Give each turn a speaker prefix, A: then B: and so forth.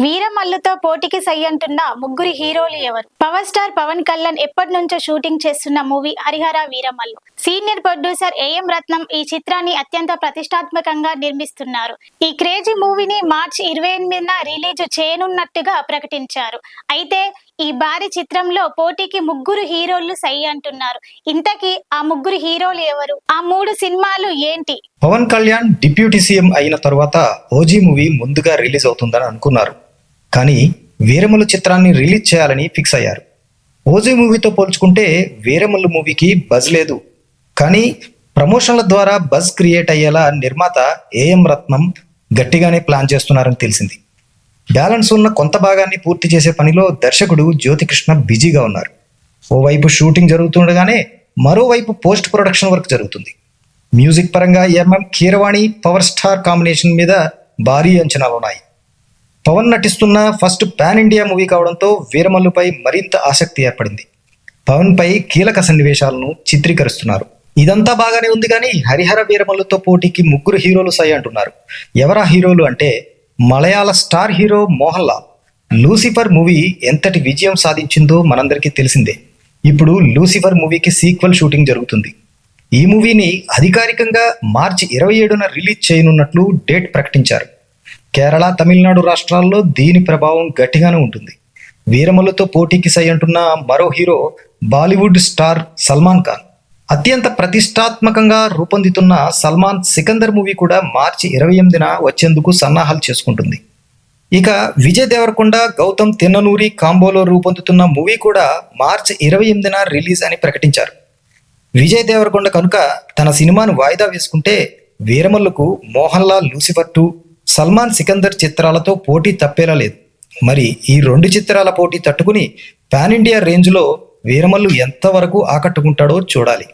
A: వీరమల్లుతో పోటీకి సై అంటున్న ముగ్గురు హీరోలు ఎవరు? పవర్ స్టార్ పవన్ కళ్యాణ్ ఎప్పటి నుంచో షూటింగ్ చేస్తున్న movie Harihara Veeramallu. Senior producer AM Ratnam ఈ చిత్రాన్ని అత్యంత ప్రతిష్టాత్మకంగా నిర్మిస్తున్నారు. ఈ క్రేజీ మూవీని మార్చి 28న రిలీజ్ చేయనున్నట్టుగా ప్రకటించారు. అయితే ఈ భారీ చిత్రంలో పోటీకి ముగ్గురు హీరోలు సై అంటున్నారు. ఇంతకీ ఆ ముగ్గురు హీరోలు ఎవరు? ఆ 3 సినిమాలు ఏంటి?
B: పవన్ కళ్యాణ్ డిప్యూటీ సీఎం అయిన తర్వాత ఓజీ మూవీ ముందుగా రిలీజ్ అవుతుందని అనుకున్నారు. కానీ వీరమల్లు చిత్రాన్ని రిలీజ్ చేయాలని ఫిక్స్ అయ్యారు. ఓజీ మూవీతో పోల్చుకుంటే వీరమల్లు మూవీకి బజ్ లేదు. కానీ ప్రమోషన్ల ద్వారా బజ్ క్రియేట్ అయ్యేలా నిర్మాత ఏఎం రత్నం గట్టిగానే ప్లాన్ చేస్తున్నారని తెలిసింది. బ్యాలెన్స్ ఉన్న కొంత భాగాన్ని పూర్తి చేసే పనిలో దర్శకుడు జ్యోతికృష్ణ బిజీగా ఉన్నారు. ఓవైపు షూటింగ్ జరుగుతుండగానే మరోవైపు పోస్ట్ ప్రొడక్షన్ వర్క్ జరుగుతుంది. మ్యూజిక్ పరంగా MM Keeravani power star combination మీద భారీ అంచనాలున్నాయి. పవన్ నటిస్తున్న ఫస్ట్ పాన్ ఇండియా మూవీ కావడంతో వీరమల్లుపై మరింత ఆసక్తి ఏర్పడింది. పవన్ పై కీలక సన్నివేశాలను చిత్రీకరిస్తున్నారు. ఇదంతా బాగానే ఉంది కానీ హరిహర వీరమల్లుతో పోటీకి ముగ్గురు హీరోలు సై అంటున్నారు. ఎవరా హీరోలు అంటే Malayala star hero Mohan Lal. Lucifer movie ఎంతటి విజయం సాధించిందో మనందరికీ తెలిసిందే. ఇప్పుడు లూసిఫర్ మూవీకి సీక్వెల్ షూటింగ్ జరుగుతుంది. ఈ మూవీని అధికారికంగా మార్చి 27న రిలీజ్ చేయనున్నట్లు డేట్ ప్రకటించారు. కేరళ, తమిళనాడు రాష్ట్రాల్లో దీని ప్రభావం గట్టిగానే ఉంటుంది. వీరమల్లుతో పోటీకి సై అంటున్న మరో హీరో బాలీవుడ్ స్టార్ సల్మాన్ ఖాన్. అత్యంత ప్రతిష్టాత్మకంగా రూపొందుతున్న సల్మాన్ సికందర్ మూవీ కూడా మార్చి 28న వచ్చేందుకు సన్నాహాలు చేసుకుంటుంది. ఇక విజయ్ దేవరకొండ, గౌతమ్ తిన్ననూరి కాంబోలో రూపొందుతున్న మూవీ కూడా మార్చి 28న రిలీజ్ అని ప్రకటించారు. విజయ్ దేవరకొండ కనుక తన సినిమాను వాయిదా వేసుకుంటే వీరమల్లుకు మోహన్ లాల్ లూసిఫర్ 2, సల్మాన్ సికందర్ చిత్రాలతో పోటీ తప్పేలా లేదు. మరి ఈ 2 చిత్రాల పోటీ తట్టుకుని పాన్ ఇండియా రేంజ్లో వీరమల్లు ఎంతవరకు ఆకట్టుకుంటాడో చూడాలి.